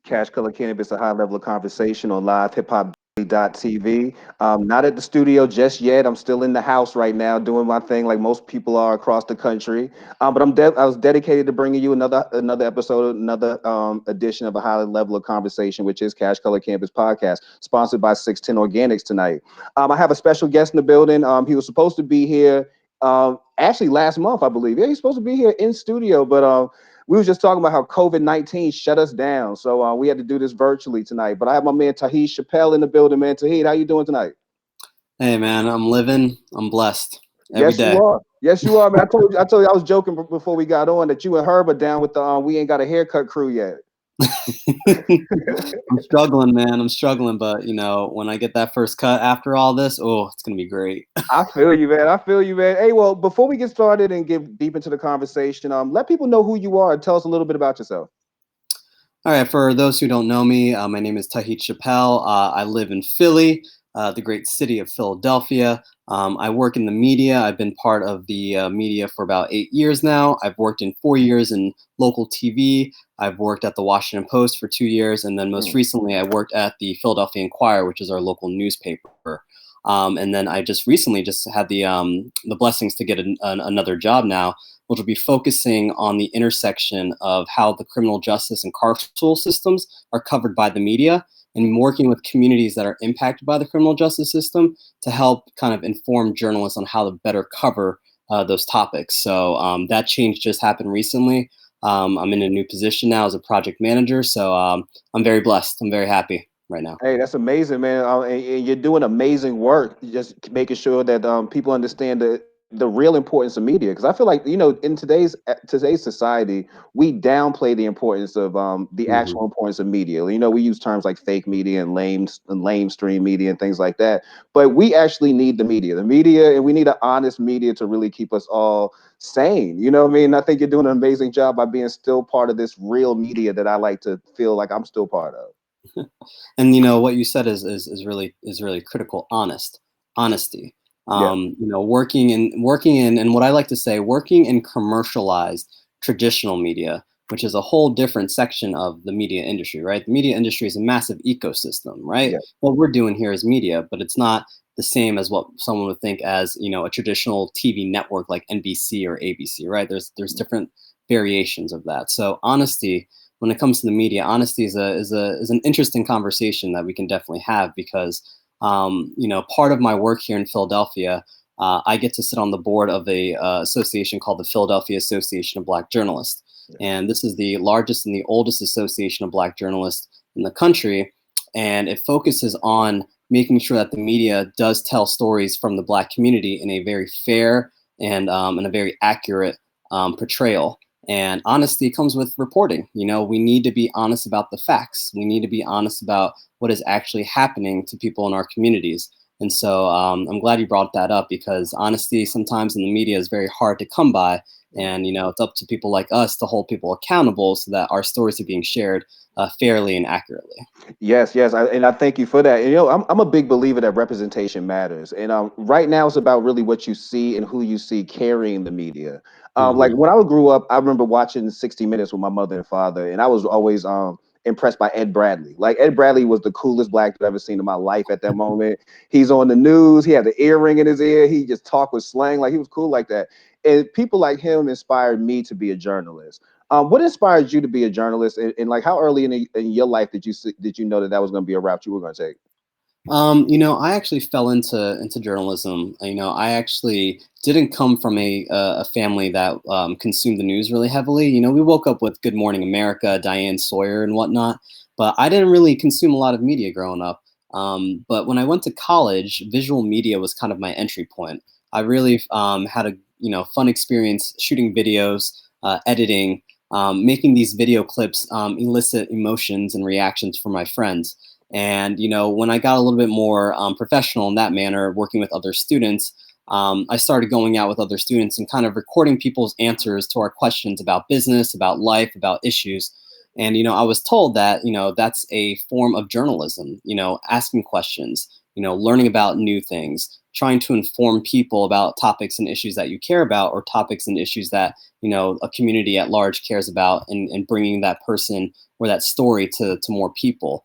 Cash Color Cannabis, a high level of conversation on LivehiphopDaily.tv. Not at the studio just yet. I'm still in the house right now doing my thing like most people are across the country. But I was dedicated to bringing you another episode, another edition of a high level of conversation, which is Cash Color Cannabis podcast, sponsored by 610 Organics tonight. I have a special guest in the building. He was supposed to be here actually last month, I believe. Yeah, he's supposed to be here in studio, but we was just talking about how COVID-19 shut us down. So we had to do this virtually tonight. But I have my man Tauhid Chappell in the building, man. Tauhid, how you doing tonight? Hey man, I'm living. I'm blessed every Yes, you day. are. Yes, you are, man. I told you I was joking before we got on that you and Herb are down with the we ain't got a haircut crew yet. I'm struggling, man. I'm struggling, but when I get that first cut after all this, oh, it's gonna be great. I feel you, man. I feel you, man. Hey, well, before we get started and get deep into the conversation, let people know who you are and tell us a little bit about yourself. All right, for those who don't know me, my name is Tauhid Chappell. I live in Philly, the great city of Philadelphia. I work in the media. I've been part of the media for about 8 years now. I've worked in 4 years in local TV. I've worked at the Washington Post for 2 years, and then most recently I worked at the Philadelphia Inquirer, which is our local newspaper. And then I just recently just had the blessings to get another job now, which will be focusing on the intersection of how the criminal justice and carceral systems are covered by the media, and working with communities that are impacted by the criminal justice system to help kind of inform journalists on how to better cover those topics. So that change just happened recently. I'm in a new position now as a project manager, so I'm very blessed. I'm very happy right now. Hey, that's amazing, man. And you're doing amazing work, just making sure that people understand the real importance of media. Because I feel like in today's society, we downplay the importance of the Mhm. actual importance of media. We use terms like fake media and lame stream media and things like that. But we actually need the media, and we need an honest media to really keep us all sane. You know what I mean? I think you're doing an amazing job by being still part of this real media that I like to feel like I'm still part of. And what you said is really critical. Honesty. Yeah. Working in and what I like to say, working in commercialized traditional media, which is a whole different section of the media industry, right? The media industry is a massive ecosystem, right? Yeah. What we're doing here is media, but it's not the same as what someone would think as a traditional TV network like NBC or ABC, right? There's different variations of that. So honesty, when it comes to the media, honesty is an interesting conversation that we can definitely have, because part of my work here in Philadelphia, I get to sit on the board of a association called the Philadelphia Association of Black Journalists, and this is the largest and the oldest association of Black journalists in the country, and it focuses on making sure that the media does tell stories from the Black community in a very fair and in a very accurate portrayal. And honesty comes with reporting. We need to be honest about the facts. We need to be honest about what is actually happening to people in our communities. And so I'm glad you brought that up, because honesty sometimes in the media is very hard to come by. And, it's up to people like us to hold people accountable so that our stories are being shared fairly and accurately. Yes, yes, and I thank you for that. And, I'm a big believer that representation matters, and right now it's about really what you see and who you see carrying the media. Like Hmm. when I grew up, I remember watching 60 Minutes with my mother and father, and I was always impressed by Ed Bradley. Like Ed Bradley was the coolest black dude I've ever seen in my life at that moment. He's on the news. He had the earring in his ear. He just talked with slang. Like he was cool like that. And people like him inspired me to be a journalist. What inspired you to be a journalist, and like how early in your life did you know that was going to be a route you were going to take? I actually fell into journalism. I actually didn't come from a family that consumed the news really heavily. We woke up with Good Morning America, Diane Sawyer, and whatnot, but I didn't really consume a lot of media growing up. But when I went to college, visual media was kind of my entry point. I really had a fun experience shooting videos, editing, making these video clips elicit emotions and reactions from my friends. And when I got a little bit more professional in that manner, working with other students, I started going out with other students and kind of recording people's answers to our questions about business, about life, about issues. And I was told that that's a form of journalism. Asking questions, learning about new things, trying to inform people about topics and issues that you care about, or topics and issues that, you know, a community at large cares about, and bringing that person or that story to more people.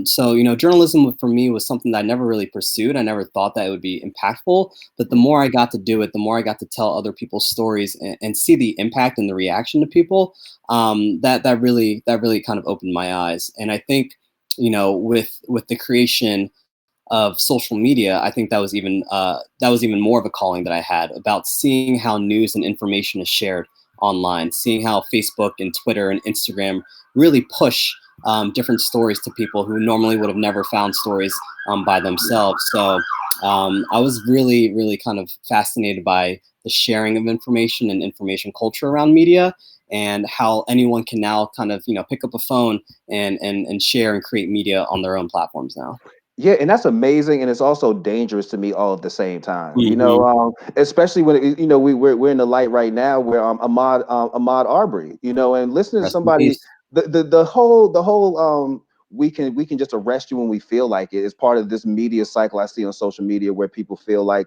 So, you know, journalism for me was something that I never really pursued. I never thought that it would be impactful, but the more I got to do it, the more I got to tell other people's stories, and see the impact and the reaction to people. That really kind of opened my eyes. And I think, you know, with the creation of social media, I think that was even more of a calling that I had, about seeing how news and information is shared online, seeing how Facebook and Twitter and Instagram really push different stories to people who normally would have never found stories by themselves. So I was really kind of fascinated by the sharing of information and information culture around media, and how anyone can now kind of, you know, pick up a phone and share and create media on their own platforms now. Yeah, and that's amazing, and it's also dangerous to me all at the same time. Hmm. Especially when you know we're in the light right now where Ahmad Arbery, you know, and listening to Rest in somebody, peace. the whole we can just arrest you when we feel like it is part of this media cycle I see on social media where people feel like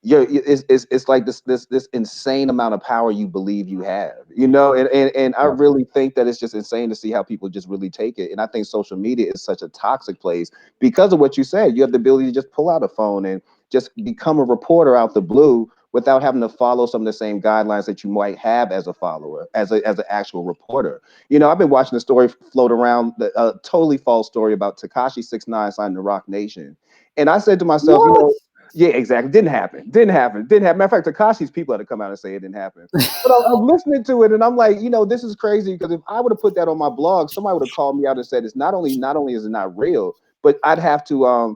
it's like this insane amount of power you believe you have, you know, and I Yeah. really think that it's just insane to see how people just really take it. And I think social media is such a toxic place because of what you said. You have the ability to just pull out a phone and just become a reporter out the blue without having to follow some of the same guidelines that you might have as a follower, as an actual reporter. You know, I've been watching a story float around, the totally false story about Takashi 6ix9ine signing the Rock Nation, and I said to myself, you What? know, yeah, exactly, didn't happen, didn't happen, didn't happen. Matter of fact, Takashi's people had to come out and say it didn't happen. But I'm listening to it, and I'm like, you know, this is crazy because if I would have put that on my blog, somebody would have called me out and said it's not only is it not real, but I'd have to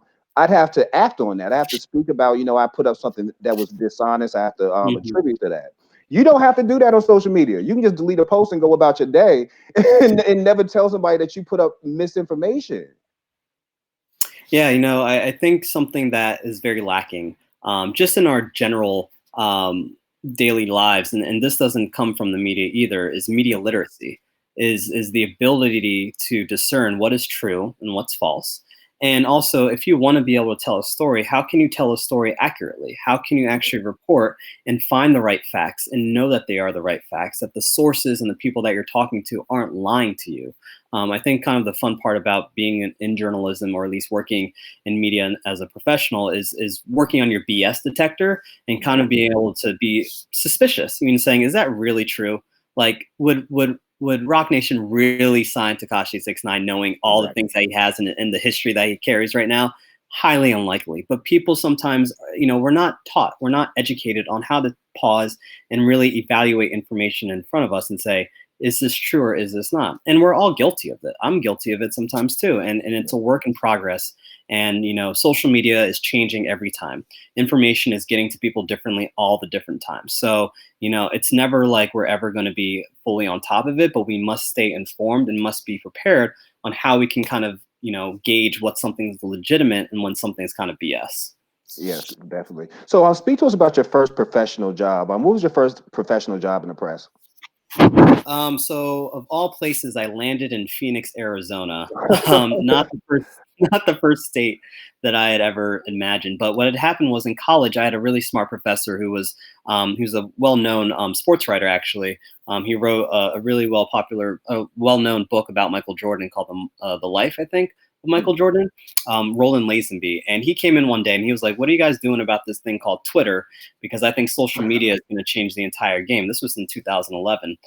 act on that. I have to speak about, you know, I put up something that was dishonest. I have to Hmm. attribute to that. You don't have to do that on social media. You can just delete a post and go about your day and never tell somebody that you put up misinformation. Yeah, you know, I think something that is very lacking, just in our general daily lives, and this doesn't come from the media either, is media literacy, is the ability to discern what is true and what's false. And also, if you want to be able to tell a story, how can you tell a story accurately? How can you actually report and find the right facts and know that they are the right facts, that the sources and the people that you're talking to aren't lying to you? I think kind of the fun part about being in journalism, or at least working in media as a professional, is working on your BS detector and kind of being able to be suspicious. I mean, saying, is that really true? Like, would Rock Nation really sign Takashi 6ix9ine knowing all the Exactly. things that he has and the history that he carries right now? Highly unlikely. But people sometimes, you know, we're not taught, we're not educated on how to pause and really evaluate information in front of us and say, is this true or is this not? And we're all guilty of it. I'm guilty of it sometimes too. And it's a work in progress. And, you know, social media is changing every time. Information is getting to people differently all the different times. So, you know, it's never like we're ever going to be fully on top of it, but we must stay informed and must be prepared on how we can kind of, you know, gauge what something's legitimate and when something's kind of BS. Yes, definitely. So, speak to us about your first professional job. What was your first professional job in the press? So of all places, I landed in Phoenix, Arizona. Not the first, not the first state that I had ever imagined. But what had happened was, in college, I had a really smart professor who's a well-known sports writer. Actually, he wrote a really well-known book about Michael Jordan called the Life, I think, of Michael Jordan. Roland Lazenby, and he came in one day and he was like, "What are you guys doing about this thing called Twitter? Because I think social media is going to change the entire game." This was in 2011.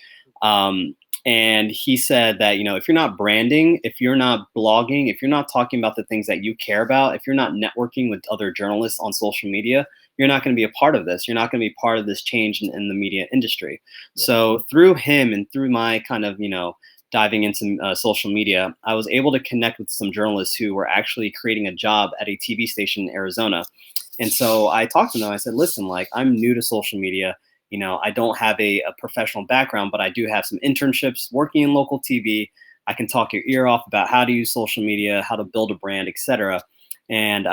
Um, and he said that, you know, if you're not branding, if you're not blogging, if you're not talking about the things that you care about, if you're not networking with other journalists on social media, you're not going to be a part of this. You're not going to be part of this change in the media industry. Yeah. So through him and through my kind of, you know, diving into social media, I was able to connect with some journalists who were actually creating a job at a TV station in Arizona. And so I talked to them. I said, listen, like, I'm new to social media. You know, I don't have a professional background, but I do have some internships working in local TV. I can talk your ear off about how to use social media, how to build a brand, etc. And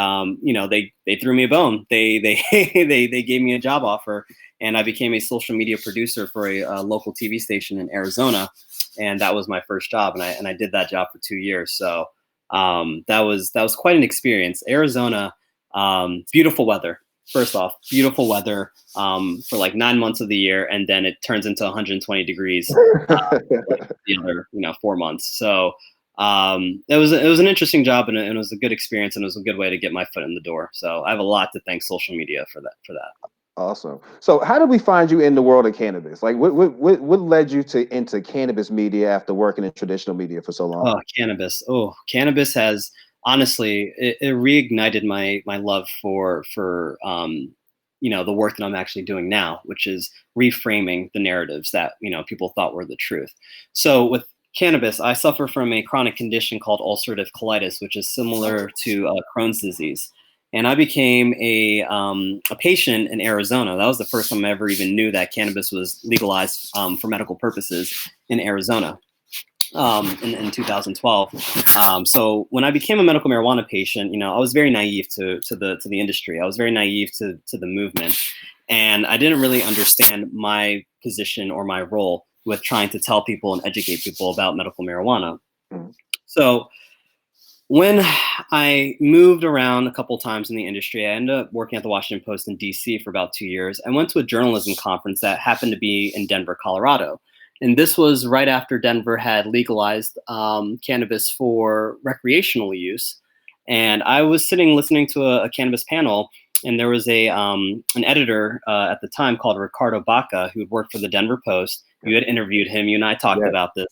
you know, they threw me a bone. They they gave me a job offer, and I became a social media producer for a local TV station in Arizona, and that was my first job. And I did that job for 2 years. So that was quite an experience. Arizona, Beautiful weather. First off, beautiful weather for like 9 months of the year, and then it turns into 120 degrees like the other 4 months. So it was an interesting job, and it was a good experience, and it was a good way to get my foot in the door. So I have a lot to thank social media for that. Awesome. So, how did we find you in the world of cannabis? Like, what led you to into cannabis media after working in traditional media for so long? Oh, cannabis. Oh, cannabis has honestly it reignited my love for the work that I'm actually doing now, which is reframing the narratives that people thought were the truth. So with cannabis, I suffer from a chronic condition called ulcerative colitis, which is similar to Crohn's disease. And I became a patient in Arizona. That was the first time I ever even knew that cannabis was legalized for medical purposes in Arizona in 2012. So when I became a medical marijuana patient, I was very naive to the industry. I was very naive to the movement, and I didn't really understand my position or my role with trying to tell people and educate people about medical marijuana. Mhm. So when I moved around a couple times in the industry, I ended up working at the Washington Post in DC for about 2 years. I went to a journalism conference that happened to be in Denver, Colorado. And this was right after Denver had legalized cannabis for recreational use. And I was sitting listening to a cannabis panel, and there was an editor at the time called Ricardo Baca, who had worked for the Denver Post. You had interviewed him. You and I talked Yeah. about this.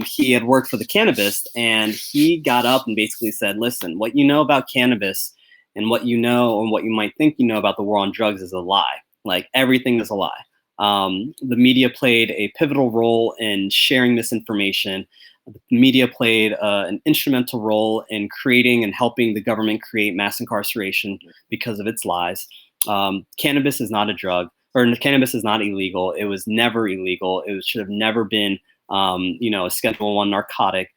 He had worked for the cannabis, and he got up and basically said, listen, what you know about cannabis and what you know and what you might think you know about the war on drugs is a lie. Like everything is a lie. The media played a pivotal role in sharing misinformation. The media played an instrumental role in creating and helping the government create mass incarceration because of its lies. Cannabis is not a drug, or cannabis is not illegal. It was never illegal. It should have never been a Schedule I narcotic.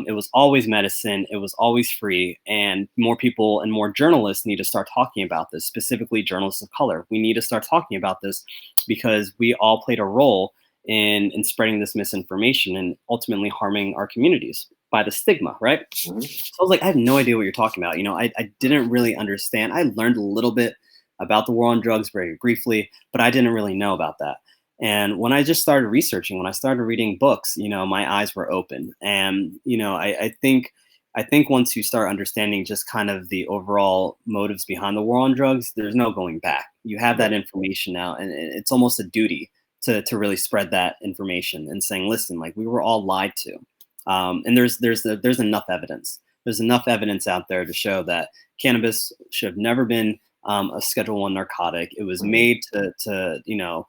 It was always medicine. It was always free. And more people and more journalists need to start talking about this, specifically journalists of color. We need to start talking about this because we all played a role in spreading this misinformation and ultimately harming our communities by the stigma, right? Mhm. So I was like, I have no idea what you're talking about. I didn't really understand. I learned a little bit about the war on drugs very briefly, but I didn't really know about that. And when I just started researching, when I started reading books, my eyes were open. And I think once you start understanding just kind of the overall motives behind the war on drugs, there's no going back. You have that information now, and it's almost a duty to really spread that information and saying, listen, like we were all lied to. And there's enough evidence. There's enough evidence out there to show that cannabis should have never been a Schedule I narcotic. It was made to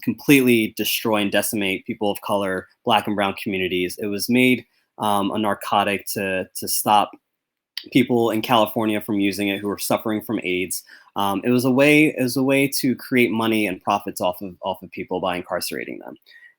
completely destroy and decimate people of color, Black and Brown communities. It was made a narcotic to stop people in California from using it who are suffering from AIDS. It was a way to create money and profits off of people by incarcerating them,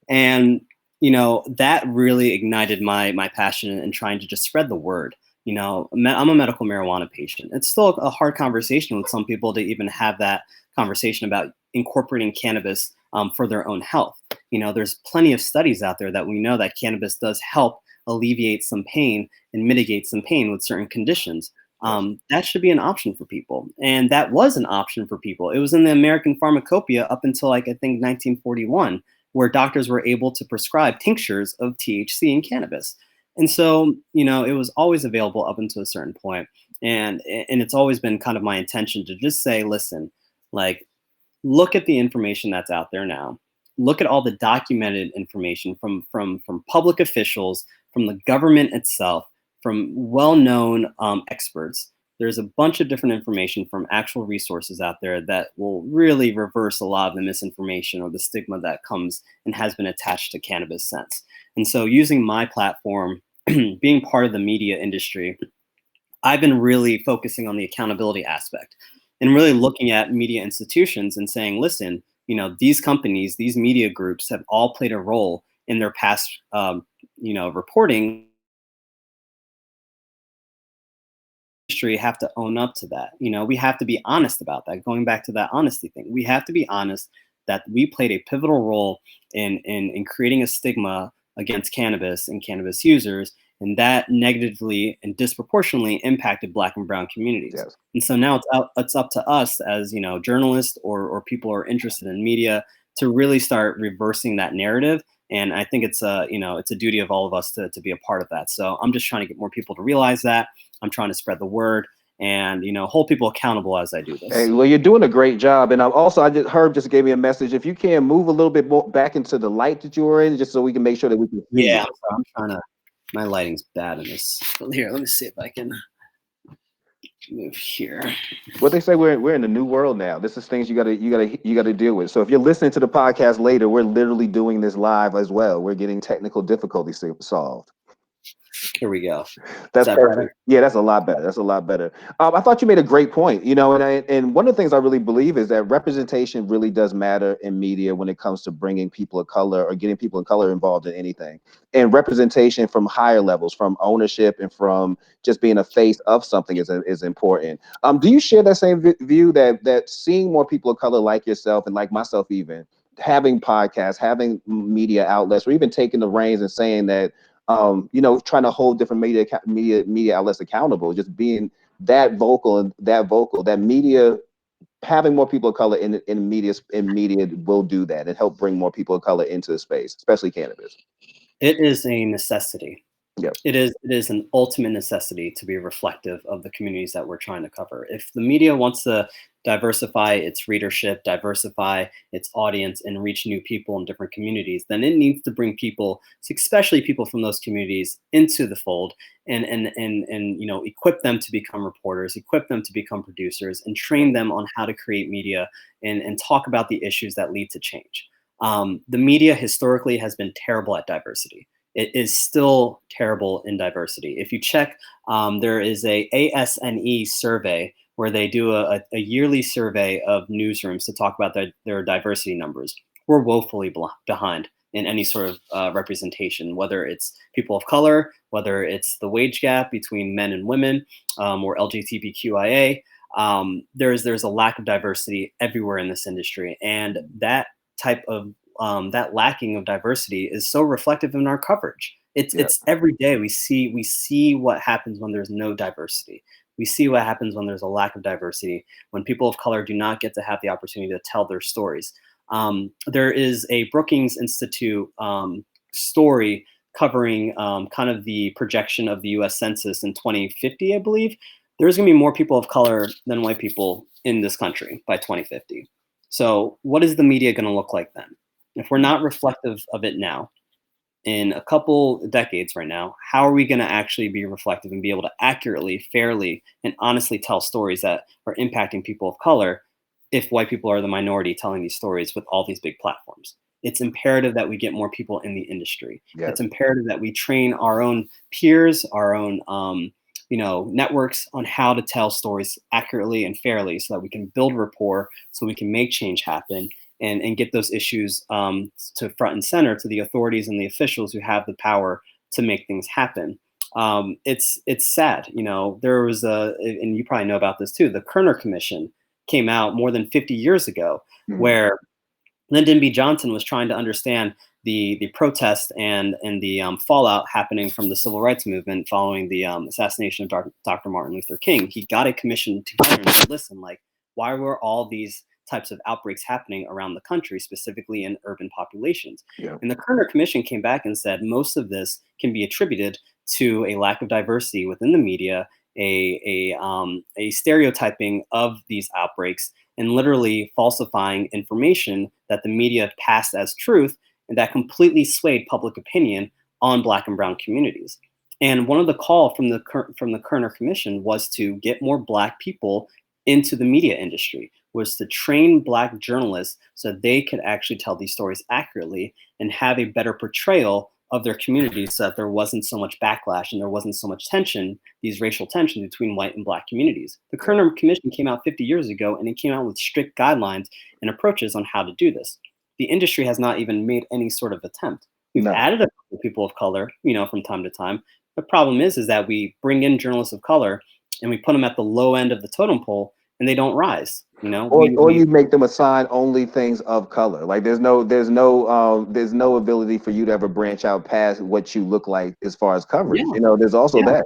and that really ignited my passion in trying to just spread the word. I'm a medical marijuana patient. It's still a hard conversation with some people to even have that conversation about incorporating cannabis for their own health. There's plenty of studies out there that we know that cannabis does help alleviate some pain and mitigate some pain with certain conditions. That should be an option for people. And that was an option for people. It was in the American Pharmacopoeia up until like, I think 1941, where doctors were able to prescribe tinctures of THC in cannabis. And so, it was always available up until a certain point. And it's always been kind of my intention to just say, listen, like, look at the information that's out there now. Look at all the documented information from public officials, from the government itself, from well-known experts. There's a bunch of different information from actual resources out there that will really reverse a lot of the misinformation or the stigma that comes and has been attached to cannabis since. And so using my platform, being part of the media industry, I've been really focusing on the accountability aspect and really looking at media institutions and saying, listen, these companies, these media groups have all played a role in their past, reporting. Industry have to own up to that. We have to be honest about that. Going back to that honesty thing, we have to be honest that we played a pivotal role in creating a stigma against cannabis and cannabis users, and that negatively and disproportionately impacted Black and brown communities. Yes. And so now it's up to us as, journalists or people who are interested in media to really start reversing that narrative. And I think it's it's a duty of all of us to be a part of that. So I'm just trying to get more people to realize that. I'm trying to spread the word and, hold people accountable as I do Hey, this. well, you're doing a great job. And I just Herb just gave me a message. If you can move a little bit more back into the light that you were in, just so we can make sure that we can see Yeah, you. I'm trying to, my lighting's bad in this. Here, let me see if I can move here. What they say, we're in the new world now. This is things you gotta deal with. So if you're listening to the podcast later, we're literally doing this live as well. We're getting technical difficulties solved. Here we go. Is That's that better? perfect. Yeah, that's a lot better. That's a lot better. I thought you made a great point. And one of the things I really believe is that representation really does matter in media when it comes to bringing people of color or getting people of color involved in anything. And representation from higher levels, from ownership and from just being a face of something is important. Do you share that same view that seeing more people of color like yourself and like myself even having podcasts, having media outlets, or even taking the reins and saying that trying to hold different media outlets accountable, just being that media, having more people of color in media will do that and help bring more people of color into the space, especially cannabis. It is a necessity. Yep. It is an ultimate necessity to be reflective of the communities that we're trying to cover. If the media wants to diversify its readership, diversify its audience, and reach new people in different communities, then it needs to bring people, especially people from those communities, into the fold and equip them to become reporters, equip them to become producers, and train them on how to create media and talk about the issues that lead to change. The media historically has been terrible at diversity. It is still terrible in diversity. If you check, there is a ASNE survey where they do a yearly survey of newsrooms to talk about their diversity numbers. We're woefully behind in any sort of representation, whether it's people of color, whether it's the wage gap between men and women, or LGBTQIA. There's a lack of diversity everywhere in this industry, and that type of that lacking of diversity is so reflective in our coverage. It's Yeah. it's every day we see what happens when there's no diversity. We see what happens when there's a lack of diversity, when people of color do not get to have the opportunity to tell their stories. There is a Brookings Institute story covering kind of the projection of the US Census in 2050, I believe. There's going to be more people of color than white people in this country by 2050. So, what is the media going to look like then? If we're not reflective of it now, in a couple decades right now, how are we going to actually be reflective and be able to accurately, fairly, and honestly tell stories that are impacting people of color if white people are the minority telling these stories with all these big platforms? It's imperative that we get more people in the industry. Yes. It's imperative that we train our own peers, our own networks on how to tell stories accurately and fairly so that we can build rapport, so we can make change happen and get those issues to front and center to the authorities and the officials who have the power to make things happen. It's sad. There was and you probably know about this too, the Kerner Commission came out more than 50 years ago, Mhm. where Lyndon B. Johnson was trying to understand the protest and the fallout happening from the civil rights movement following the assassination of Dr. Martin Luther King. He got a commission together and said, listen, like, why were all these types of outbreaks happening around the country, specifically in urban populations? Yeah. And the Kerner Commission came back and said most of this can be attributed to a lack of diversity within the media, a stereotyping of these outbreaks, and literally falsifying information that the media passed as truth, and that completely swayed public opinion on Black and brown communities. And one of the call from the Kerner Commission was to get more Black people into the media industry, was to train Black journalists so they could actually tell these stories accurately and have a better portrayal of their communities, so that there wasn't so much backlash and there wasn't so much tension, these racial tensions between white and Black communities. The Kerner Commission came out 50 years ago, and it came out with strict guidelines and approaches on how to do this. The industry has not even made any sort of attempt. We've No. added a couple of people of color, from time to time. The problem is that we bring in journalists of color and we put them at the low end of the totem pole, and they don't rise. You know, Or you make them assign only things of color. Like there's no ability for you to ever branch out past what you look like as far as coverage. yeah, There's also yeah. that.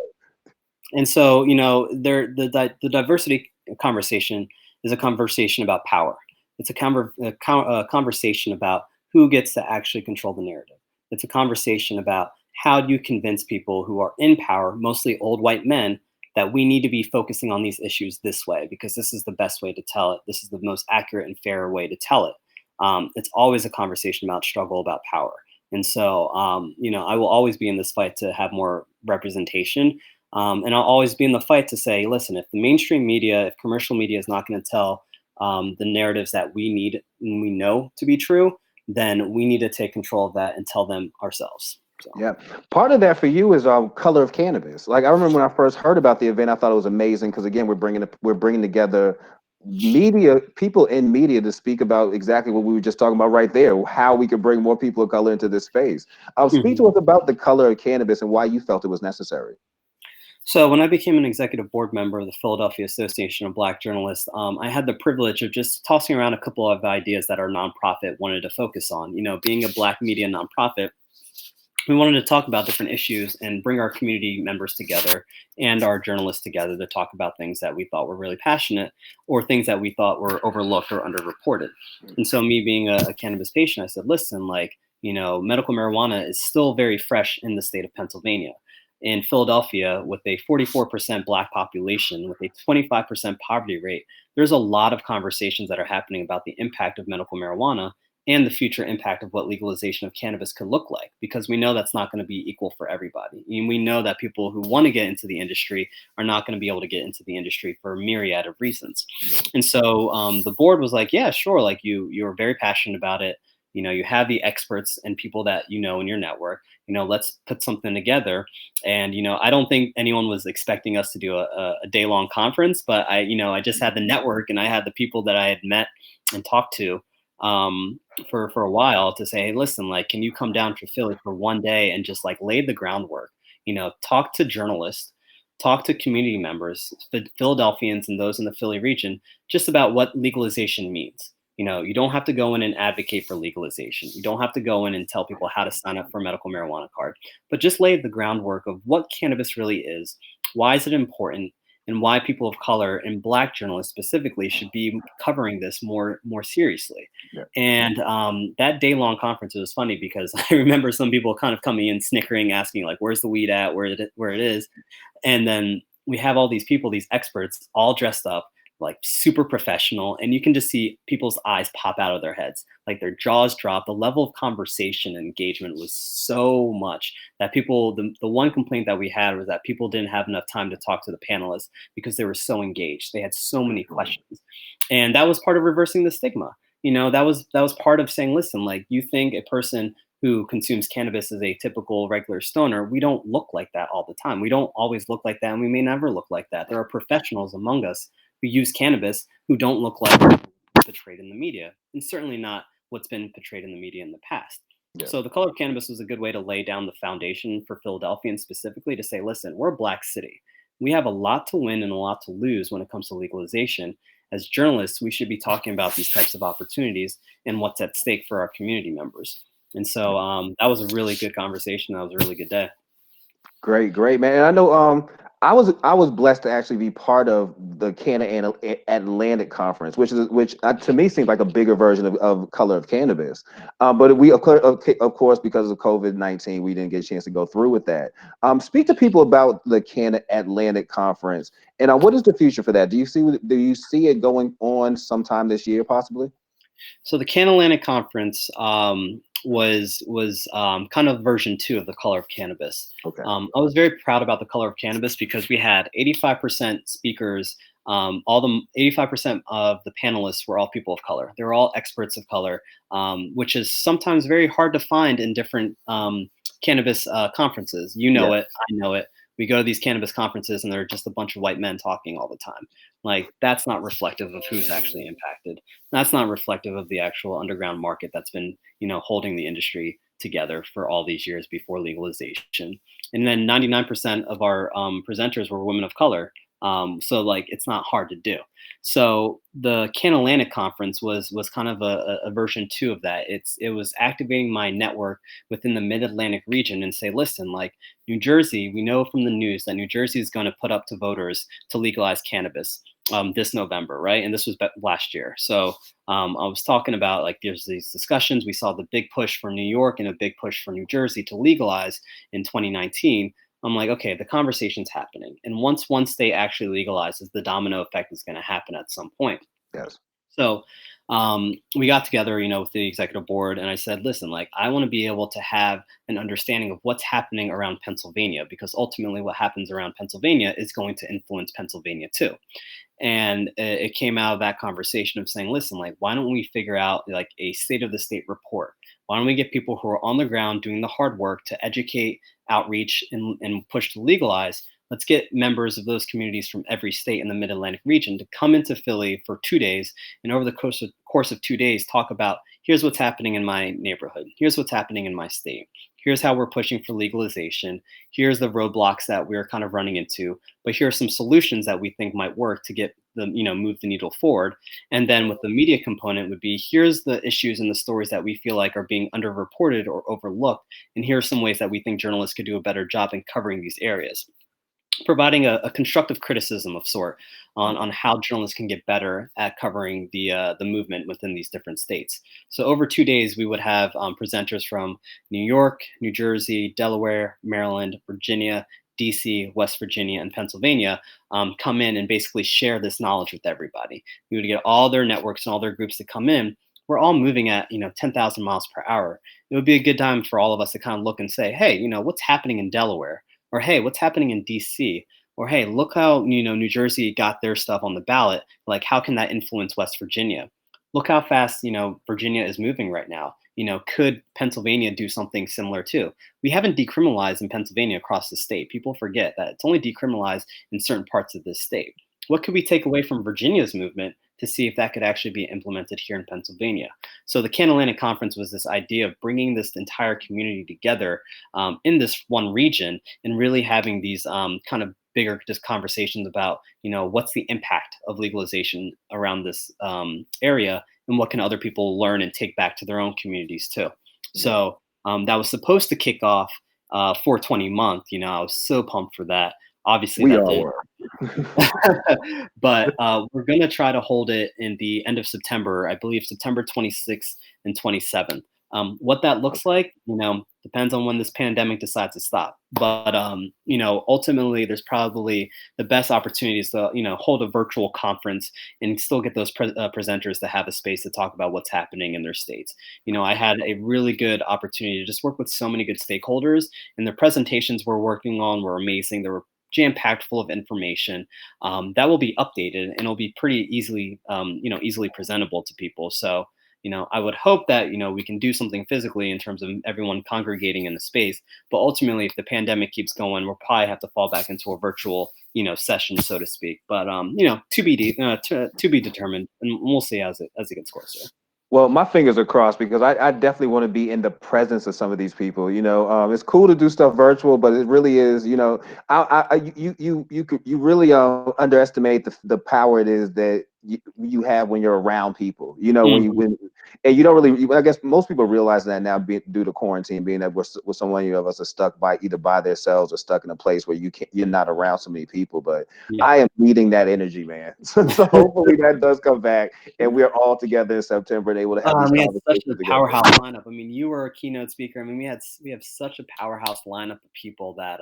And so, you know, the diversity conversation is a conversation about power. It's a conversation about who gets to actually control the narrative. It's a conversation about how do you convince people who are in power, mostly old white men, that we need to be focusing on these issues this way because this is the best way to tell it. This is the most accurate and fair way to tell it. It's always a conversation about struggle, about power. And so, you know, I will always be in this fight to have more representation, and I'll always be in the fight to say, listen, if the mainstream media, if commercial media is not going to tell the narratives that we need and we know to be true, then we need to take control of that and tell them ourselves. So, Yeah. Part of that for you is Color of Cannabis. Like I remember when I first heard about the event, I thought it was amazing because again, we're bringing together media people in media to speak about exactly what we were just talking about right there, how we could bring more people of color into this space. Speak mhm. to us about the Color of Cannabis and why you felt it was necessary. So when I became an executive board member of the Philadelphia Association of Black Journalists, I had the privilege of just tossing around a couple of ideas that our nonprofit wanted to focus on. You know, being a Black media nonprofit, we wanted to talk about different issues and bring our community members together and our journalists together to talk about things that we thought were really passionate or things that we thought were overlooked or underreported. And so, me being a cannabis patient, I said, listen, like, you know, medical marijuana is still very fresh in the state of Pennsylvania. In Philadelphia, with a 44% Black population, with a 25% poverty rate, there's a lot of conversations that are happening about the impact of medical marijuana and the future impact of what legalization of cannabis could look like, because we know that's not going to be equal for everybody. And we know that people who want to get into the industry are not going to be able to get into the industry for a myriad of reasons. And so the board was like, yeah, sure. Like you're very passionate about it. You know, you have the experts and people that you know in your network. You know, let's put something together. And you know, I don't think anyone was expecting us to do a day long conference, but I just had the network and I had the people that I had met and talked to for a while to say, hey, listen, like, can you come down to Philly for one day and just like lay the groundwork? You know, talk to journalists, talk to community members, Philadelphians and those in the Philly region, just about what legalization means. You know, you don't have to go in and advocate for legalization. You don't have to go in and tell people how to sign up for a medical marijuana card, but just lay the groundwork of what cannabis really is, why is it important, and why people of color and Black journalists specifically should be covering this more seriously. Yeah. And that day long conference, it was funny because I remember some people kind of coming in snickering, asking like, "Where's the weed at? Where it is?" And then we have all these people, these experts, all dressed up like super professional, and you can just see people's eyes pop out of their heads, like their jaws drop. The level of conversation and engagement was so much that the one complaint that we had was that people didn't have enough time to talk to the panelists because they were so engaged. They had so many questions, and that was part of reversing the stigma. You know, that was part of saying, listen, like, you think a person who consumes cannabis is a typical regular stoner, we don't look like that all the time. We don't always look like that, and we may never look like that. There are professionals among us who use cannabis who don't look like what's portrayed in the media, and certainly not what's been portrayed in the media in the past. Yeah. So the Color of Cannabis was a good way to lay down the foundation for Philadelphians specifically to say, listen, we're a Black city. We have a lot to win and a lot to lose when it comes to legalization. As journalists, we should be talking about these types of opportunities and what's at stake for our community members. And so that was a really good conversation. That was a really good day. Great, great, man. And I know I was blessed to actually be part of the Atlantic Conference, which to me seems like a bigger version of Color of Cannabis. But we of course because of COVID-19 we didn't get a chance to go through with that. Speak to people about the Canada Atlantic Conference and what is the future for that? Do you see it going on sometime this year possibly? So the Can Atlantic Conference was kind of version two of the Color of Cannabis. Okay. I was very proud about the Color of Cannabis because we had 85% speakers. All the 85% of the panelists were all people of color. They were all experts of color, which is sometimes very hard to find in different cannabis conferences. You know Yeah. it, I know it. We go to these cannabis conferences and they're just a bunch of white men talking all the time. Like, that's not reflective of who's actually impacted. That's not reflective of the actual underground market that's been, you know, holding the industry together for all these years before legalization. And then 99% of our presenters were women of color. So like it's not hard to do. So the Can Atlantic conference was kind of a version two of that. It was activating my network within the Mid Atlantic region and say, listen, like New Jersey, we know from the news that New Jersey is going to put up to voters to legalize cannabis this November, right? And this was last year. So I was talking about like there's these discussions. We saw the big push for New York and a big push for New Jersey to legalize in 2019. I'm like, okay, the conversation's happening. And once one state actually legalizes, the domino effect is going to happen at some point. Yes. So we got together, with the executive board, and I said, listen, like, I want to be able to have an understanding of what's happening around Pennsylvania, because ultimately what happens around Pennsylvania is going to influence Pennsylvania too. And it came out of that conversation of saying, listen, like, why don't we figure out like a state of the state report? Why don't we get people who are on the ground doing the hard work to educate, outreach, and push to legalize? Let's get members of those communities from every state in the Mid Atlantic region to come into Philly for 2 days. And over the course of 2 days, talk about here's what's happening in my neighborhood. Here's what's happening in my state. Here's how we're pushing for legalization. Here's the roadblocks that we're kind of running into, but here are some solutions that we think might work to get move the needle forward. And then with the media component would be, here's the issues and the stories that we feel like are being underreported or overlooked. And here are some ways that we think journalists could do a better job in covering these areas, providing a constructive criticism of sort on how journalists can get better at covering the movement within these different states. So over 2 days, we would have presenters from New York, New Jersey, Delaware, Maryland, Virginia, DC, West Virginia, and Pennsylvania come in and basically share this knowledge with everybody. We would get all their networks and all their groups to come in. We're all moving at 10,000 miles per hour. It would be a good time for all of us to kind of look and say, hey, what's happening in Delaware? Or hey, what's happening in DC? Or hey, look how New Jersey got their stuff on the ballot. Like, how can that influence West Virginia? Look how fast Virginia is moving right now. Could Pennsylvania do something similar too? We haven't decriminalized in Pennsylvania across the state. People forget that it's only decriminalized in certain parts of this state. What could we take away from Virginia's movement to see if that could actually be implemented here in Pennsylvania? So the Can Atlantic Conference was this idea of bringing this entire community together in this one region and really having these kind of bigger just conversations about, what's the impact of legalization around this area, and what can other people learn and take back to their own communities too. So that was supposed to kick off 420 month. I was so pumped for that. Obviously, We that all didn't. were. But we're going to try to hold it in the end of September, I believe September 26th and 27th. What that looks like, depends on when this pandemic decides to stop. But, ultimately, there's probably the best opportunities to, hold a virtual conference and still get those presenters to have a space to talk about what's happening in their states. I had a really good opportunity to just work with so many good stakeholders, and the presentations we're working on were amazing. They were jam-packed full of information that will be updated, and it'll be pretty easily easily presentable to people. So I would hope that we can do something physically in terms of everyone congregating in the space, but ultimately if the pandemic keeps going, we'll probably have to fall back into a virtual session, so to speak. But to be determined, and we'll see as it gets closer. Well, my fingers are crossed because I definitely want to be in the presence of some of these people. It's cool to do stuff virtual, but it really is. You really underestimate the power it is that you have when you're around people. Mhm. And you don't really. I guess most people realize that now, due to quarantine, being that with someone of us are stuck by either by themselves or stuck in a place where you're not around so many people. But Yeah. I am needing that energy, man. So hopefully that does come back and we're all together in September and able to have these We had such a conversations together. powerhouse lineup. I mean, you were a keynote speaker. I mean, we have such a powerhouse lineup of people that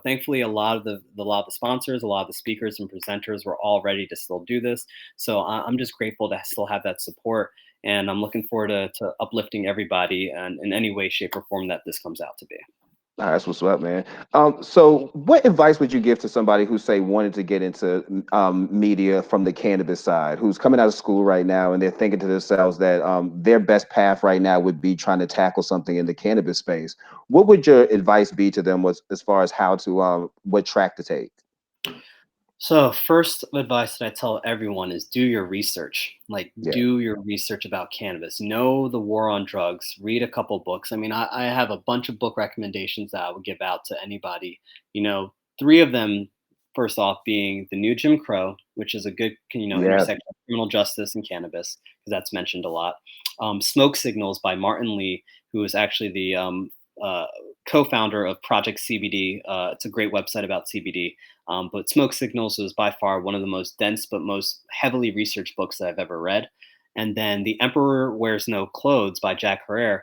thankfully a lot of the sponsors, a lot of the speakers and presenters were all ready to still do this. So I'm just grateful to still have that support, and I'm looking forward to uplifting everybody and in any way, shape, or form that this comes out to be. That's what's up, man. So what advice would you give to somebody who say wanted to get into media from the cannabis side, who's coming out of school right now and they're thinking to themselves that their best path right now would be trying to tackle something in the cannabis space? What would your advice be to them as far as how to what track to take? So, first advice that I tell everyone is do your research. Like, Yeah. do your research about cannabis. Know the war on drugs. Read a couple books. I mean, I have a bunch of book recommendations that I would give out to anybody. Three of them first off being The New Jim Crow, which is a good, Yes. intersection of criminal justice and cannabis, because that's mentioned a lot. Smoke Signals by Martin Lee, who is actually the uh, co-founder of Project CBD. It's a great website about CBD. But Smoke Signals was by far one of the most dense but most heavily researched books that I've ever read. And then The Emperor Wears No Clothes by Jack Herrera.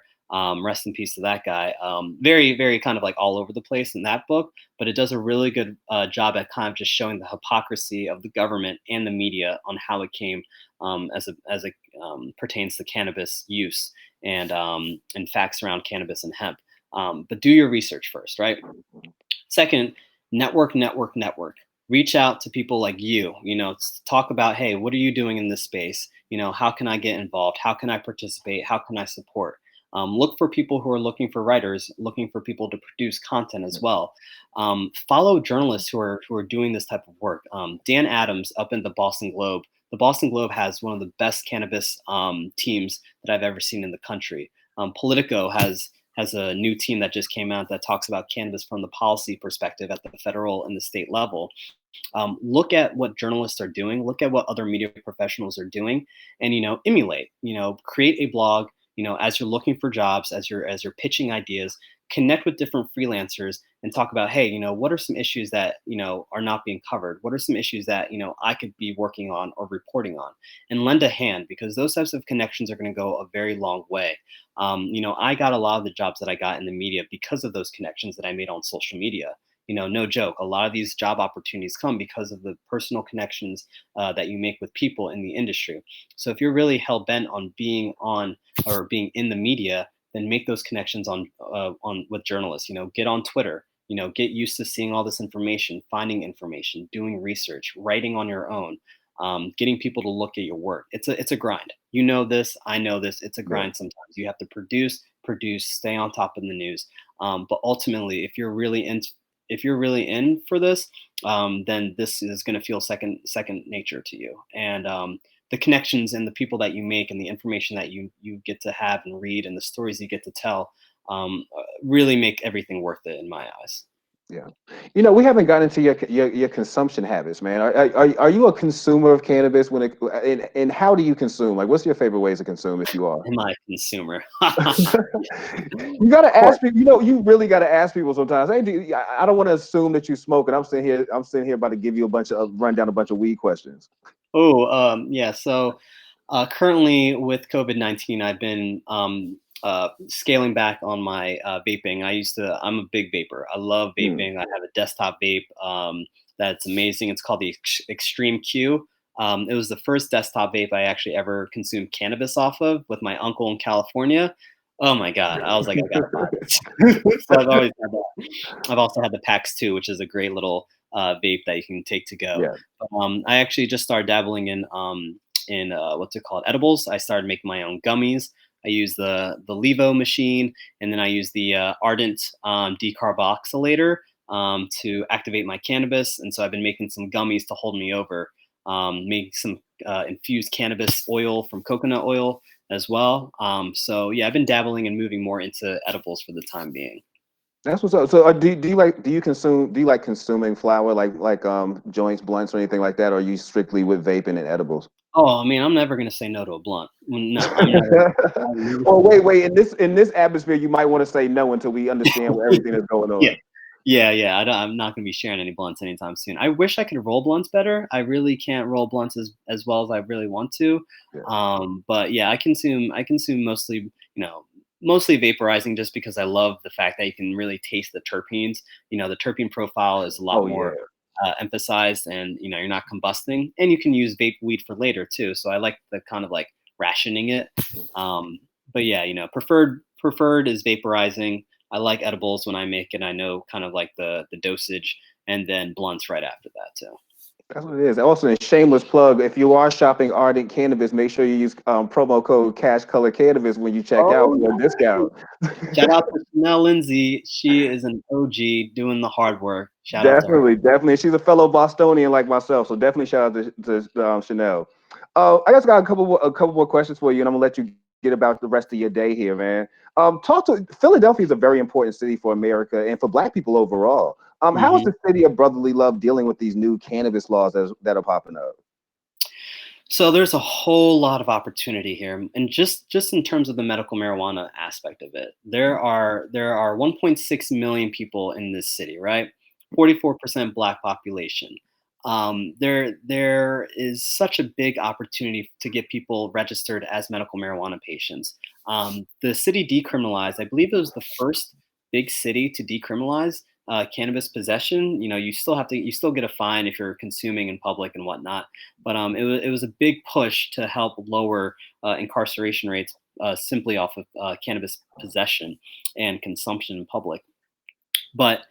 Rest in peace to that guy. Very, very kind of like all over the place in that book, but it does a really good job at kind of just showing the hypocrisy of the government and the media on how it came as it pertains to cannabis use and facts around cannabis and hemp. But do your research first, right? Second, network, network, network. Reach out to people like you, talk about, hey, what are you doing in this space? How can I get involved? How can I participate? How can I support? Look for people who are looking for writers, looking for people to produce content as well. Follow journalists who are doing this type of work. Dan Adams up in the Boston Globe. The Boston Globe has one of the best cannabis teams that I've ever seen in the country. Politico has a new team that just came out that talks about cannabis from the policy perspective at the federal and the state level. Look at what journalists are doing, look at what other media professionals are doing, and emulate. Create a blog. As you're looking for jobs, as you're pitching ideas, connect with different freelancers and talk about, hey, what are some issues that are not being covered? What are some issues that I could be working on or reporting on, and lend a hand, because those types of connections are going to go a very long way. I got a lot of the jobs that I got in the media because of those connections that I made on social media. No joke. A lot of these job opportunities come because of the personal connections that you make with people in the industry. So if you're really hell bent on being on or being in the media, then make those connections on with journalists. Get on Twitter. Get used to seeing all this information, finding information, doing research, writing on your own, getting people to look at your work. It's a grind. You know this. I know this. It's a Yeah. grind. Sometimes you have to produce, stay on top of the news. But ultimately, if you're really in for this, then this is going to feel second nature to you. And the connections and the people that you make and the information that you get to have and read and the stories you get to tell really make everything worth it in my eyes. Yeah. We haven't gotten into your consumption habits, man. Are you a consumer of cannabis and how do you consume? Like, what's your favorite ways to consume if you are? Am I a consumer? You gotta Of course. ask people. You really gotta ask people sometimes. Hey, I don't want to assume that you smoke, and I'm sitting here about to give you run down a bunch of weed questions. Oh, yeah. So currently with COVID-19, I've been scaling back on my vaping. I'm a big vapor. I love Hmm. vaping. I have a desktop vape that's amazing. It's called the Extreme Q. It was the first desktop vape I actually ever consumed cannabis off of with my uncle in California. Oh my God. I was like, I gotta buy this. So I've always had that. I've also had the PAX 2, which is a great little vape that you can take to go. Yeah. I actually just started dabbling in what's it called, edibles. I started making my own gummies. I use the Levo machine, and then I use the Ardent decarboxylator to activate my cannabis. And so I've been making some gummies to hold me over. Make some infused cannabis oil from coconut oil as well. So yeah, I've been dabbling and moving more into edibles for the time being. That's what's up. So, do you like consuming flower like joints, blunts, or anything like that? Or are you strictly with vaping and edibles? Oh, I mean, I'm never gonna say no to a blunt. No, I'm never. I would never Or say no. wait. In this atmosphere, you might want to say no until we understand what everything that's going Yeah, on. yeah. I'm not gonna be sharing any blunts anytime soon. I wish I could roll blunts better. I really can't roll blunts as well as I really want to. Yeah. But yeah, I consume mostly, mostly vaporizing, just because I love the fact that you can really taste the terpenes. The terpene profile is a lot Oh yeah. more emphasized, and you're not combusting, and you can use vape weed for later too. So I like the kind of like rationing it. Um, but yeah, preferred is vaporizing. I like edibles when I make it. I know kind of like the dosage, and then blunts right after that too. That's what it is. Also, a shameless plug: if you are shopping Ardent Cannabis, make sure you use promo code Cash Color Cannabis when you check out Oh, for a discount. shout out to Chanel Lindsay. She is an OG doing the hard work. Shout out to her. Definitely. She's a fellow Bostonian like myself, so definitely shout out to Chanel. I guess I got a couple more questions for you, and I'm gonna let you get about the rest of your day here, man. Talk to Philadelphia is a very important city for America and for Black people overall. How is Hmm. the city of brotherly love dealing with these new cannabis laws that are popping up? So there's a whole lot of opportunity here, and just in terms of the medical marijuana aspect of it, there are 1.6 million people in this city, right? 44% Black population. There is such a big opportunity to get people registered as medical marijuana patients. The city decriminalized. I believe it was the first big city to decriminalize cannabis possession. You still get a fine if you're consuming in public and whatnot, but it was a big push to help lower incarceration rates simply off of cannabis possession and consumption in public. But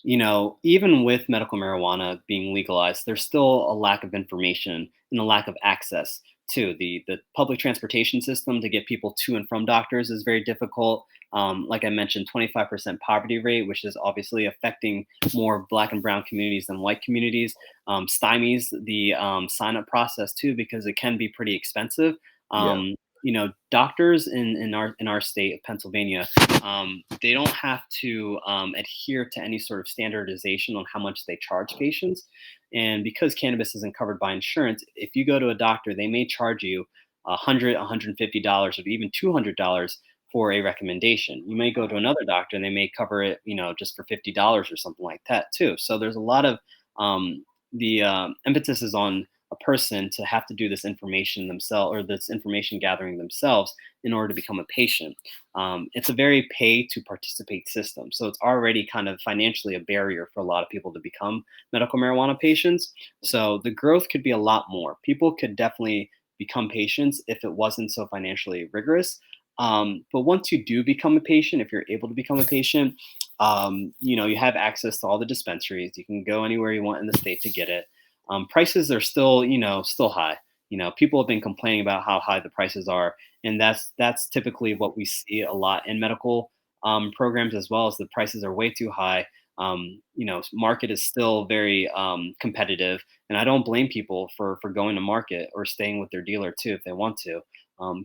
even with medical marijuana being legalized, there's still a lack of information and a lack of access to the public transportation system to get people to and from doctors is very difficult. Like I mentioned, 25% poverty rate, which is obviously affecting more Black and Brown communities than white communities, stymies the sign up process too because it can be pretty expensive. Yeah, Doctors in our state of Pennsylvania, they don't have to adhere to any sort of standardization on how much they charge patients. And because cannabis isn't covered by insurance, if you go to a doctor, they may charge you $100, $150, or even $200 for a recommendation. You may go to another doctor and they may cover it, just for $50 or something like that too. So there's a lot of the emphasis is on a person to have to do this information themselves or this information gathering themselves in order to become a patient. It's a very pay to participate system. So it's already kind of financially a barrier for a lot of people to become medical marijuana patients. So the growth could be a lot more. People could definitely become patients if it wasn't so financially rigorous. But once you do become a patient, if you're able to become a patient, you have access to all the dispensaries. You can go anywhere you want in the state to get it. Prices are still, still high. People have been complaining about how high the prices are, and that's typically what we see a lot in medical programs as well. As the prices are way too high. Market is still very competitive, and I don't blame people for going to market or staying with their dealer too if they want to,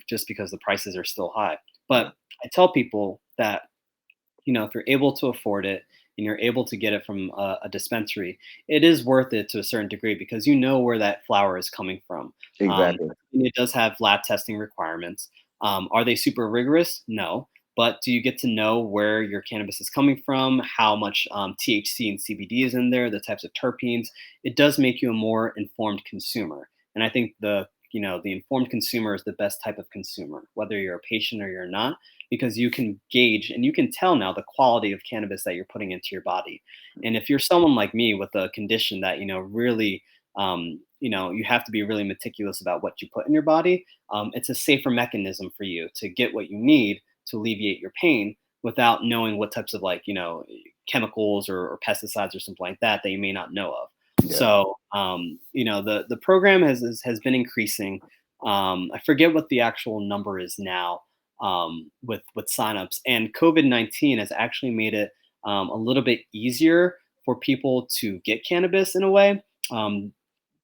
just because the prices are still high. But I tell people that if you're able to afford it and you're able to get it from a dispensary, it is worth it to a certain degree because you know where that flower is coming from. exactly. And it does have lab testing requirements. Are they super rigorous? No. But do you get to know where your cannabis is coming from, how much THC and CBD is in there, the types of terpenes? It does make you a more informed consumer. And I think the informed consumer is the best type of consumer, whether you're a patient or you're not, because you can gauge and you can tell now the quality of cannabis that you're putting into your body. And if you're someone like me with a condition that, really, you have to be really meticulous about what you put in your body, it's a safer mechanism for you to get what you need to alleviate your pain without knowing what types of chemicals or pesticides or something like that you may not know of. Yeah. So, the program has been increasing. I forget what the actual number is now, with signups. And COVID-19 has actually made it a little bit easier for people to get cannabis in a way. Um,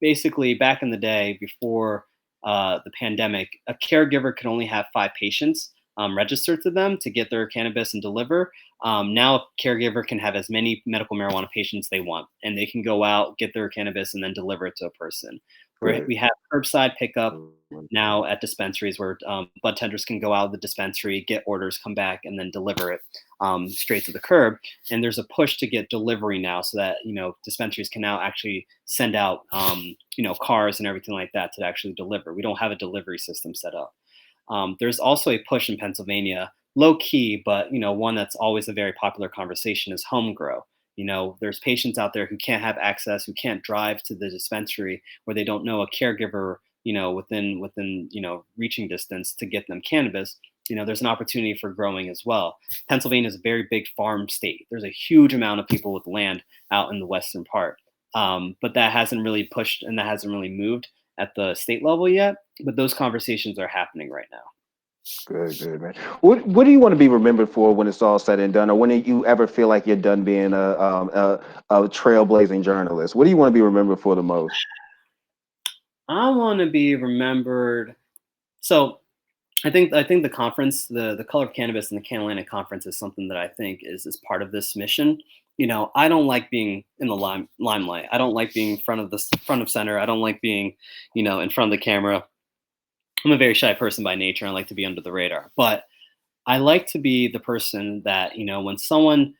Basically, back in the day before the pandemic, a caregiver could only have 5 patients registered to them to get their cannabis and deliver. Now, a caregiver can have as many medical marijuana patients they want, and they can go out, get their cannabis, and then deliver it to a person. Good. We have curbside pickup now at dispensaries where bud tenders can go out of the dispensary, get orders, come back, and then deliver it straight to the curb. And there's a push to get delivery now, so that dispensaries can now actually send out cars and everything like that to actually deliver. We don't have a delivery system set up. There's also a push in Pennsylvania, low key, but one that's always a very popular conversation is home grow. There's patients out there who can't have access, who can't drive to the dispensary, where they don't know a caregiver, within reaching distance to get them cannabis. There's an opportunity for growing as well. Pennsylvania is a very big farm state. There's a huge amount of people with land out in the western part, but that hasn't really pushed and that hasn't really moved at the state level yet. But those conversations are happening right now. Good, good, man. What do you want to be remembered for when it's all said and done, or when you ever feel like you're done being a trailblazing journalist? What do you want to be remembered for the most? I want to be remembered. So I think the conference, the Color of Cannabis and the Can Atlantic conference, is something that I think is part of this mission. I don't like being in the limelight. I don't like being front of center. I don't like being, in front of the camera. I'm a very shy person by nature. I like to be under the radar. But I like to be the person that, when someone,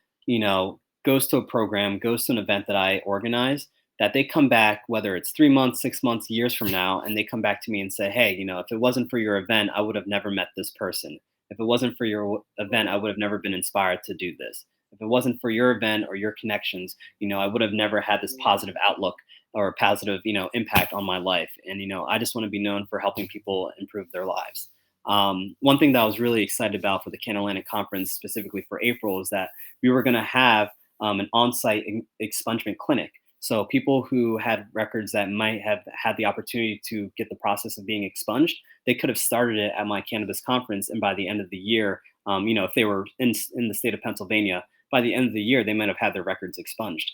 goes to a program, goes to an event that I organize, that they come back, whether it's 3 months, 6 months, years from now, and they come back to me and say, hey, if it wasn't for your event, I would have never met this person. If it wasn't for your event, I would have never been inspired to do this. If it wasn't for your event or your connections, I would have never had this positive outlook or positive, impact on my life. And, I just want to be known for helping people improve their lives. One thing that I was really excited about for the Can Atlantic Conference, specifically for April, is that we were going to have an on-site expungement clinic. So people who had records that might have had the opportunity to get the process of being expunged, they could have started it at my cannabis conference, and by the end of the year, if they were in the state of Pennsylvania, by the end of the year, they might have had their records expunged.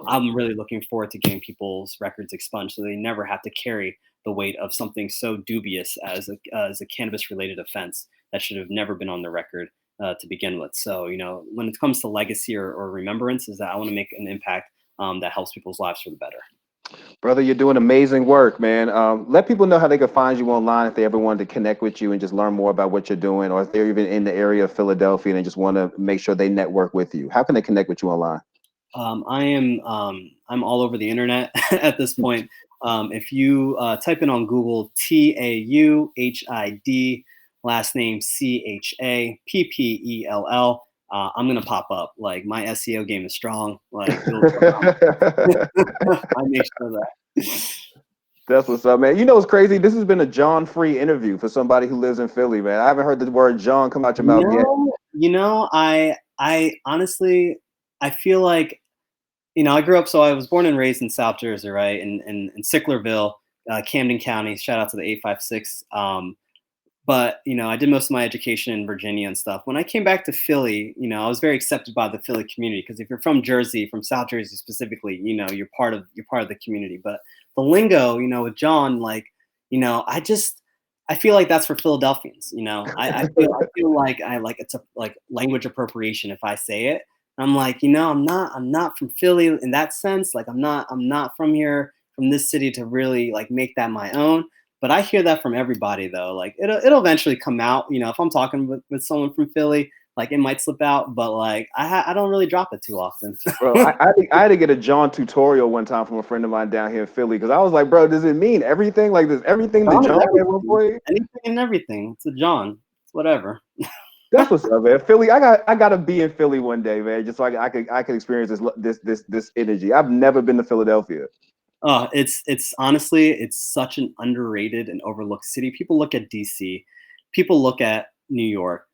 I'm really looking forward to getting people's records expunged so they never have to carry the weight of something so dubious as a cannabis-related offense that should have never been on the record to begin with. So, when it comes to legacy or remembrance, is that I want to make an impact that helps people's lives for the better. Brother, you're doing amazing work, man. Let people know how they can find you online if they ever wanted to connect with you and just learn more about what you're doing, or if they're even in the area of Philadelphia and they just want to make sure they network with you. How can they connect with you online? I'm all over the internet at this point. If you type in on Google Tauhid, last name Chappell, I'm gonna pop up. Like, my SEO game is strong. Like, I make sure of that. That's what's up, man. You know what's crazy? This has been a John-free interview for somebody who lives in Philly, man. I haven't heard the word John come out your mouth yet. I honestly, I feel like, I grew up, so I was born and raised in South Jersey, right? In Sicklerville, Camden County. Shout out to the 856. But, I did most of my education in Virginia and stuff. When I came back to Philly, I was very accepted by the Philly community, because if you're from Jersey, from South Jersey specifically, you're part of the community. But the lingo, with John, like, I feel like that's for Philadelphians. I feel like it's a like language appropriation if I say it. I'm like, I'm not from Philly in that sense. Like, I'm not from here, from this city, to really like make that my own. But I hear that from everybody, though. Like, it'll eventually come out. If I'm talking with someone from Philly, like, it might slip out. But like, I don't really drop it too often. Bro, I had to get a John tutorial one time from a friend of mine down here in Philly, because I was like, bro, does it mean everything? Like, does everything to John is John at one everything. point? Anything and everything. It's a John. It's whatever. That's what's up, man. Philly, I gotta be in Philly one day, man, just so I could experience this energy. I've never been to Philadelphia. Oh, it's honestly, it's such an underrated and overlooked city. People look at DC, people look at New York.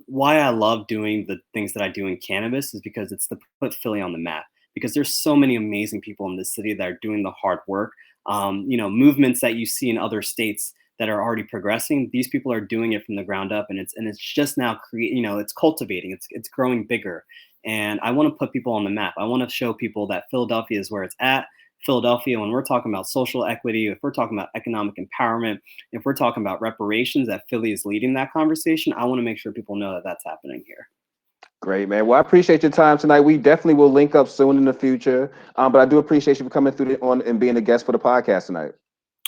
Why I love doing the things that I do in cannabis is because it's to put Philly on the map. Because there's so many amazing people in this city that are doing the hard work. Movements that you see in other states that are already progressing. These people are doing it from the ground up, and it's just now it's cultivating. It's growing bigger, and I want to put people on the map. I want to show people that Philadelphia is where it's at. Philadelphia, when we're talking about social equity, if we're talking about economic empowerment, if we're talking about reparations, that Philly is leading that conversation. I want to make sure people know that that's happening here. Great, man. Well, I appreciate your time tonight. We definitely will link up soon in the future. But I do appreciate you for coming through on and being a guest for the podcast tonight.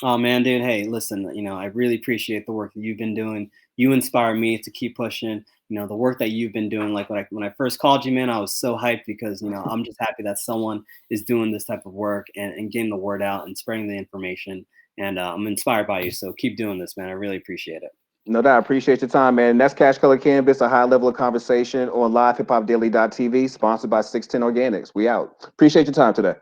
Oh man, dude. Hey, listen, I really appreciate the work that you've been doing. You inspire me to keep pushing. The work that you've been doing. Like, when I first called you, man, I was so hyped because, I'm just happy that someone is doing this type of work and getting the word out and spreading the information. And I'm inspired by you. So keep doing this, man. I really appreciate it. No doubt. I appreciate your time, man. That's Color of Cannabis, a high level of conversation on LivehiphopDaily.tv, sponsored by 610 Organics. We out. Appreciate your time today.